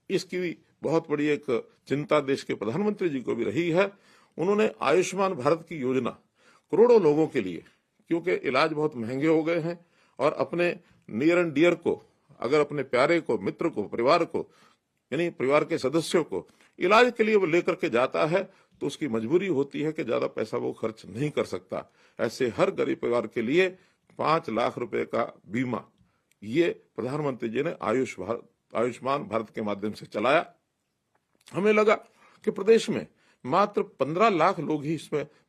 इसकी भी बहुत बड़ी एक चिंता देश के प्रधानमंत्री जी को भी रही है। उन्होंने आयुष्मान भारत की योजना करोड़ों लोगों के लिए, क्योंकि इलाज बहुत महंगे हो गए हैं और अपने नियर एंड डियर को, अगर अपने प्यारे को, मित्र को, परिवार को, यानी परिवार के सदस्यों को इलाज के लिए वो लेकर के जाता है तो उसकी मजबूरी होती है कि ज्यादा पैसा वो खर्च नहीं कर सकता। ऐसे हर गरीब परिवार के लिए 5 लाख रुपए का बीमा ये प्रधानमंत्री जी ने आयुष्मान भारत के माध्यम से चलाया। हमें लगा कि प्रदेश में मात्र 15 लाख लोग ही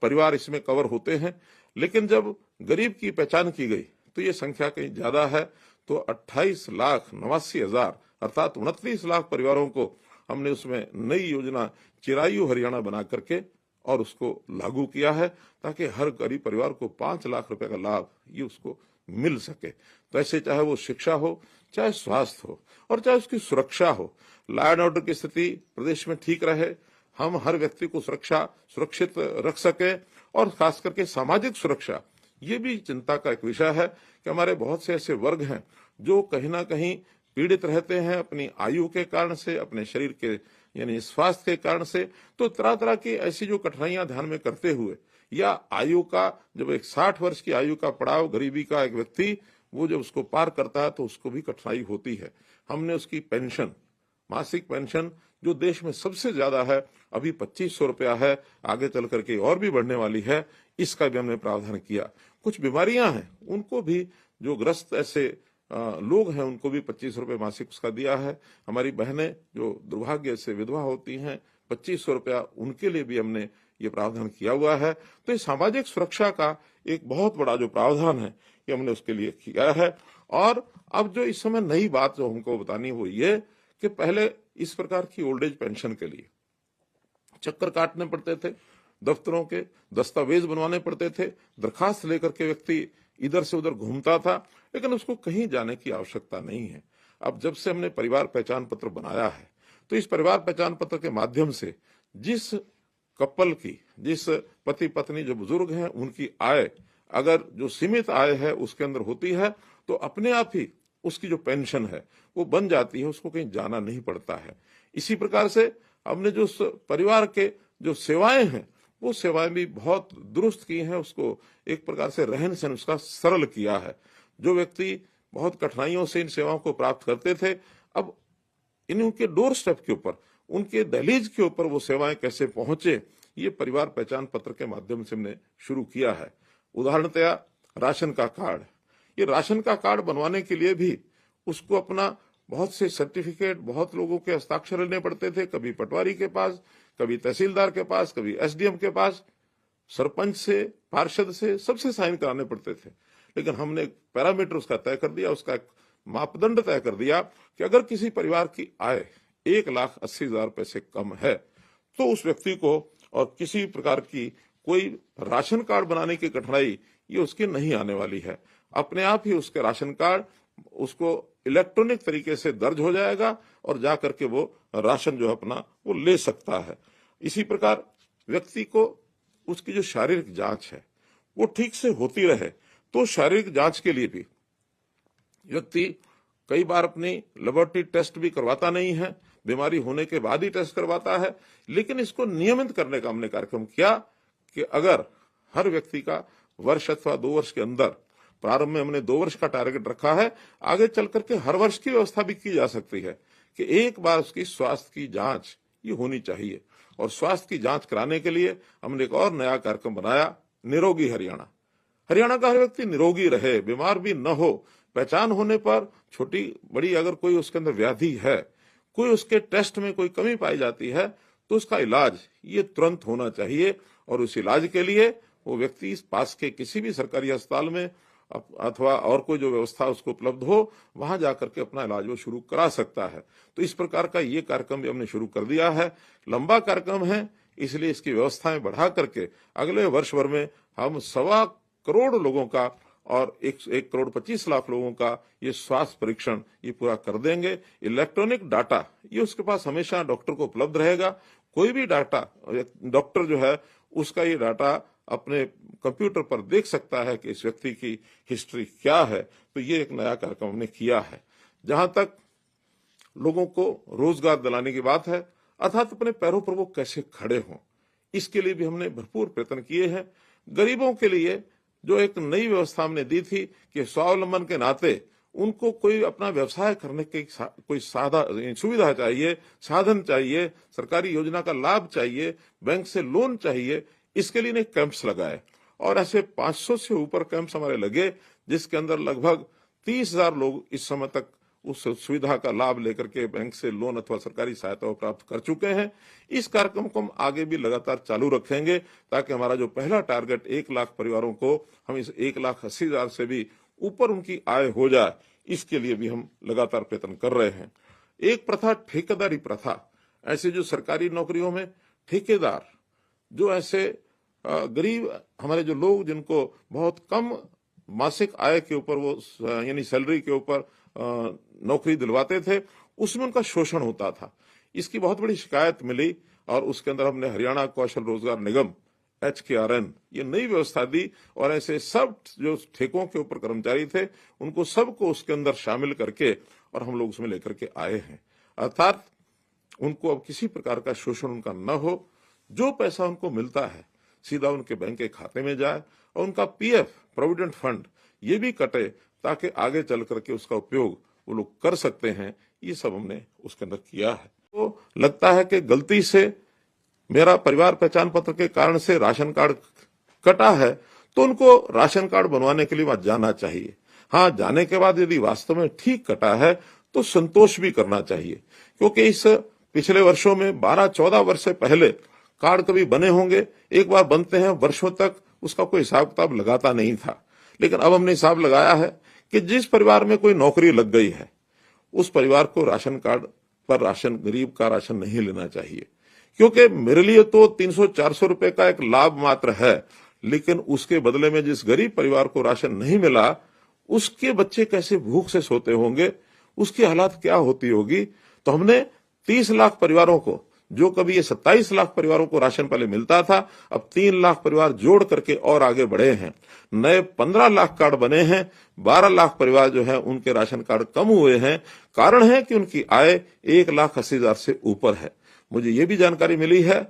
परिवार इसमें कवर होते हैं, लेकिन जब गरीब की पहचान की गई तो ये संख्या कहीं ज्यादा है। तो 28,89,000 अर्थात 29 लाख परिवारों को हमने उसमें नई योजना चिरायु हरियाणा बना करके और उसको लागू किया है, ताकि हर गरीब परिवार को 5 लाख रुपए का लाभ ये उसको मिल सके। तो ऐसे चाहे वो शिक्षा हो, चाहे स्वास्थ्य हो और चाहे उसकी सुरक्षा हो, लॉ एंड ऑर्डर की स्थिति प्रदेश में ठीक रहे, हम हर व्यक्ति को सुरक्षित रख सके और खास करके सामाजिक सुरक्षा ये भी चिंता का एक विषय है कि हमारे बहुत से ऐसे वर्ग हैं जो कहीं ना कहीं पीड़ित रहते हैं अपनी आयु के कारण से, अपने शरीर के यानी स्वास्थ्य के कारण से। तो तरह तरह की ऐसी जो कठिनाइयां ध्यान में करते हुए या आयु का जब एक 60 वर्ष की आयु का पड़ाव गरीबी का एक व्यक्ति वो जब उसको पार करता है तो उसको भी कठिनाई होती है। हमने उसकी पेंशन, मासिक पेंशन जो देश में सबसे ज्यादा है, अभी 2500 रुपया है, आगे चल करके और भी बढ़ने वाली है, इसका भी हमने प्रावधान किया। कुछ बीमारियां हैं उनको भी, जो ग्रस्त ऐसे लोग हैं उनको भी 2500 रुपये मासिक उसका दिया है। हमारी बहनें जो दुर्भाग्य से विधवा होती हैं 2500 रुपया उनके लिए भी हमने ये प्रावधान किया हुआ है। तो ये सामाजिक सुरक्षा का एक बहुत बड़ा जो प्रावधान है ये हमने उसके लिए किया है। और अब जो इस समय नई बात जो हमको बतानी वो ये कि पहले इस प्रकार की ओल्ड एज पेंशन के लिए चक्कर काटने पड़ते थे, दफ्तरों के दस्तावेज बनवाने पड़ते थे, दरखास्त लेकर के व्यक्ति इधर से उधर घूमता था, लेकिन उसको कहीं जाने की आवश्यकता नहीं है। अब जब से हमने परिवार पहचान पत्र बनाया है तो इस परिवार पहचान पत्र के माध्यम से जिस कपल की, जिस पति पत्नी जो बुजुर्ग हैं उनकी आय अगर जो सीमित आय है उसके अंदर होती है तो अपने आप ही उसकी जो पेंशन है वो बन जाती है, उसको कहीं जाना नहीं पड़ता है। इसी प्रकार से हमने जो परिवार के जो सेवाएं हैं वो सेवाएं भी बहुत दुरुस्त की हैं, उसको एक प्रकार से रहन सहन उसका सरल किया है। जो व्यक्ति बहुत कठिनाइयों से इन सेवाओं को प्राप्त करते थे, अब उनके डोर स्टेप के ऊपर, उनके दहलीज के ऊपर वो सेवाएं कैसे पहुंचे, ये परिवार पहचान पत्र के माध्यम से हमने शुरू किया है। उदाहरणतया राशन का कार्ड, ये राशन का कार्ड बनवाने के लिए भी उसको अपना बहुत से सर्टिफिकेट बहुत लोगों के हस्ताक्षर लेने पड़ते थे, कभी पटवारी के पास, कभी तहसीलदार के पास, कभी एसडीएम के पास, सरपंच से, पार्षद से, सबसे साइन कराने पड़ते थे। लेकिन हमने एक पैरामीटर उसका तय कर दिया, उसका एक मापदंड तय कर दिया कि अगर किसी परिवार की आय 1,80,000 रुपए से कम है तो उस व्यक्ति को और किसी प्रकार की कोई राशन कार्ड बनाने की कठिनाई ये उसकी नहीं आने वाली है। अपने आप ही उसके राशन कार्ड उसको इलेक्ट्रॉनिक तरीके से दर्ज हो जाएगा और जा करके वो राशन जो अपना वो ले सकता है। इसी प्रकार व्यक्ति को उसकी जो शारीरिक जांच है वो ठीक से होती रहे, तो शारीरिक जांच के लिए भी व्यक्ति कई बार अपनी लेबोरेटरी टेस्ट भी करवाता नहीं है, बीमारी होने के बाद ही टेस्ट करवाता है। लेकिन इसको नियमित करने का हमने कार्यक्रम किया कि अगर हर व्यक्ति का वर्ष अथवा 2 वर्ष के अंदर, प्रारंभ में हमने 2 वर्ष का टारगेट रखा है, आगे चल करके हर वर्ष की व्यवस्था भी की जा सकती है कि एक बार उसकी स्वास्थ्य की जांच ये होनी चाहिए। और स्वास्थ्य की जांच कराने के लिए हमने एक और नया कार्यक्रम बनाया, निरोगी हरियाणा। हरियाणा का हर व्यक्ति निरोगी रहे, बीमार भी न हो। पहचान होने पर छोटी बड़ी अगर कोई उसके अंदर व्याधि है, कोई उसके टेस्ट में कोई कमी पाई जाती है तो उसका इलाज ये तुरंत होना चाहिए। और उस इलाज के लिए वो व्यक्ति पास के किसी भी सरकारी अस्पताल में अथवा और कोई जो व्यवस्था उसको उपलब्ध हो वहां जाकर के अपना इलाज वो शुरू करा सकता है। तो इस प्रकार का ये कार्यक्रम भी हमने शुरू कर दिया है। लंबा कार्यक्रम है, इसलिए इसकी व्यवस्थाएं बढ़ा करके अगले वर्ष भर में हम 1.25 करोड़ लोगों का और 1,25,00,000 लोगों का ये स्वास्थ्य परीक्षण ये पूरा कर देंगे। इलेक्ट्रॉनिक डाटा ये उसके पास हमेशा डॉक्टर को उपलब्ध रहेगा। कोई भी डाटा डॉक्टर जो है उसका ये डाटा अपने कंप्यूटर पर देख सकता है कि इस व्यक्ति की हिस्ट्री क्या है। तो ये एक नया कार्यक्रम हमने किया है। जहां तक लोगों को रोजगार दिलाने की बात है, अर्थात अपने पैरों पर वो कैसे खड़े हों, इसके लिए भी हमने भरपूर प्रयत्न किए हैं। गरीबों के लिए जो एक नई व्यवस्था हमने दी थी कि स्वावलंबन के नाते उनको कोई अपना व्यवसाय करने की कोई सुविधा चाहिए, साधन चाहिए, सरकारी योजना का लाभ चाहिए, बैंक से लोन चाहिए, इसके लिए कैंप्स लगाए और ऐसे 500 से ऊपर कैंप्स हमारे लगे, जिसके अंदर लगभग 30,000 लोग इस समय तक उस सुविधा का लाभ लेकर के बैंक से लोन अथवा सरकारी सहायता प्राप्त कर चुके हैं। इस कार्यक्रम को हम आगे भी लगातार चालू रखेंगे ताकि हमारा जो पहला टारगेट 1 लाख परिवारों को हम इस 1,80,000 से भी ऊपर उनकी आय हो जाए, इसके लिए भी हम लगातार प्रयत्न कर रहे हैं। एक प्रथा ठेकेदारी प्रथा, ऐसे जो सरकारी नौकरियों में ठेकेदार जो ऐसे गरीब हमारे जो लोग जिनको बहुत कम मासिक आय के ऊपर वो यानी सैलरी के ऊपर नौकरी दिलवाते थे, उसमें उनका शोषण होता था। इसकी बहुत बड़ी शिकायत मिली और उसके अंदर हमने हरियाणा कौशल रोजगार निगम HKRN ये नई व्यवस्था दी और ऐसे सब जो ठेकों के ऊपर कर्मचारी थे उनको सबको उसके अंदर शामिल करके और हम लोग उसमें लेकर के आए हैं, अर्थात उनको अब किसी प्रकार का शोषण उनका न हो, जो पैसा उनको मिलता है सीधा उनके बैंक के खाते में जाए और उनका PF प्रोविडेंट फंड ये भी कटे ताकि आगे चल करके उसका उपयोग वो लोग कर सकते हैं। ये सब हमने उसके अंदर किया है। तो लगता है कि गलती से मेरा परिवार पहचान पत्र के कारण से राशन कार्ड कटा है तो उनको राशन कार्ड बनवाने के लिए वहां जाना चाहिए। हाँ, जाने के बाद यदि वास्तव में ठीक कटा है तो संतोष भी करना चाहिए, क्योंकि इस पिछले वर्षों में 12-14 वर्ष से पहले कार्ड कभी बने होंगे, एक बार बनते हैं, वर्षों तक उसका कोई हिसाब किताब लगाता नहीं था। लेकिन अब हमने हिसाब लगाया है कि जिस परिवार में कोई नौकरी लग गई है उस परिवार को राशन कार्ड पर राशन, गरीब का राशन नहीं लेना चाहिए, क्योंकि मेरे लिए तो 300-400 रुपए का एक लाभ मात्र है, लेकिन उसके बदले में जिस गरीब परिवार को राशन नहीं मिला उसके बच्चे कैसे भूख से सोते होंगे, उसकी हालात क्या होती होगी। तो हमने 30 लाख परिवारों को, जो कभी ये 27 लाख परिवारों को राशन पहले मिलता था, अब 3 लाख परिवार जोड़ करके और आगे बढ़े हैं। नए 15 लाख कार्ड बने हैं, 12 लाख परिवार जो है उनके राशन कार्ड कम हुए हैं। कारण है कि उनकी आय 1,80,000 से ऊपर है। मुझे ये भी जानकारी मिली है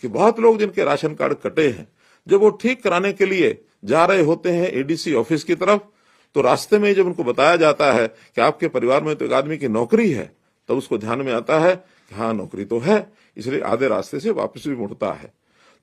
कि बहुत लोग जिनके राशन कार्ड कटे हैं, जब वो ठीक कराने के लिए जा रहे होते हैं ADC ऑफिस की तरफ, तो रास्ते में जब उनको बताया जाता है कि आपके परिवार में तो एक आदमी की नौकरी है, तब उसको ध्यान में आता है कि हाँ नौकरी तो है, इसलिए आधे रास्ते से वापस भी मुड़ता है।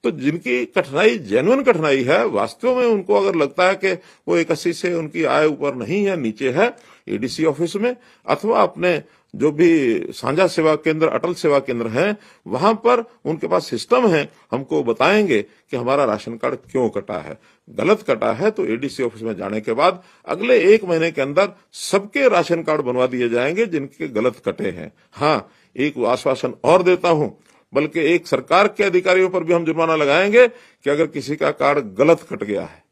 तो जिनकी कठिनाई जेन्युइन कठिनाई है, वास्तव में उनको अगर लगता है कि वो 1,80 से उनकी आय ऊपर नहीं है, नीचे है, ADC ऑफिस में अथवा अपने जो भी साझा सेवा केंद्र, अटल सेवा केंद्र हैं, वहां पर उनके पास सिस्टम है, हमको बताएंगे कि हमारा राशन कार्ड क्यों कटा है। गलत कटा है तो ADC ऑफिस में जाने के बाद अगले 1 महीने के अंदर सबके राशन कार्ड बनवा दिए जाएंगे जिनके गलत कटे हैं। हाँ, एक आश्वासन और देता हूं, बल्कि एक सरकार के अधिकारियों पर भी हम जुर्माना लगाएंगे कि अगर किसी का कार्ड गलत कट गया है,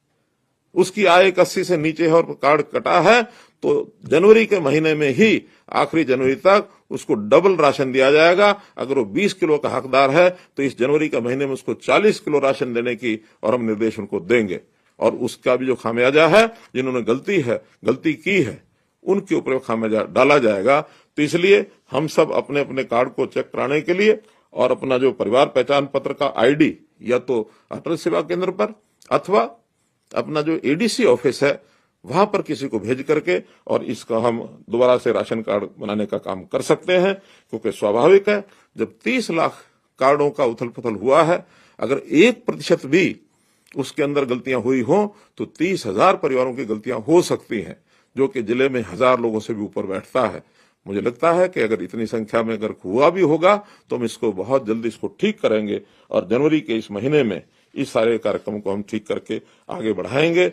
उसकी आय 1,80 से नीचे है और कार्ड कटा है, तो जनवरी के महीने में ही आखिरी जनवरी तक उसको डबल राशन दिया जाएगा। अगर वो 20 किलो का हकदार है तो इस जनवरी के महीने में उसको 40 किलो राशन देने की और हम निर्देश उनको देंगे। और उसका भी जो खामियाजा है, जिन्होंने गलती की है, उनके ऊपर खामियाजा डाला जाएगा। तो इसलिए हम सब अपने अपने कार्ड को चेक कराने के लिए और अपना जो परिवार पहचान पत्र का ID या तो अटल सेवा केंद्र पर अथवा अपना जो ADC ऑफिस है वहां पर किसी को भेज करके और इसका हम दोबारा से राशन कार्ड बनाने का काम कर सकते हैं। क्योंकि स्वाभाविक है, जब 30 लाख कार्डों का उथल पुथल हुआ है, अगर 1% भी उसके अंदर गलतियां हुई हो तो 30,000 परिवारों की गलतियां हो सकती हैं, जो कि जिले में 1000 लोगों से भी ऊपर बैठता है। मुझे लगता है कि अगर इतनी संख्या में अगर हुआ भी होगा तो हम इसको बहुत जल्दी इसको ठीक करेंगे और जनवरी के इस महीने में इस सारे कार्यक्रम को हम ठीक करके आगे बढ़ाएंगे।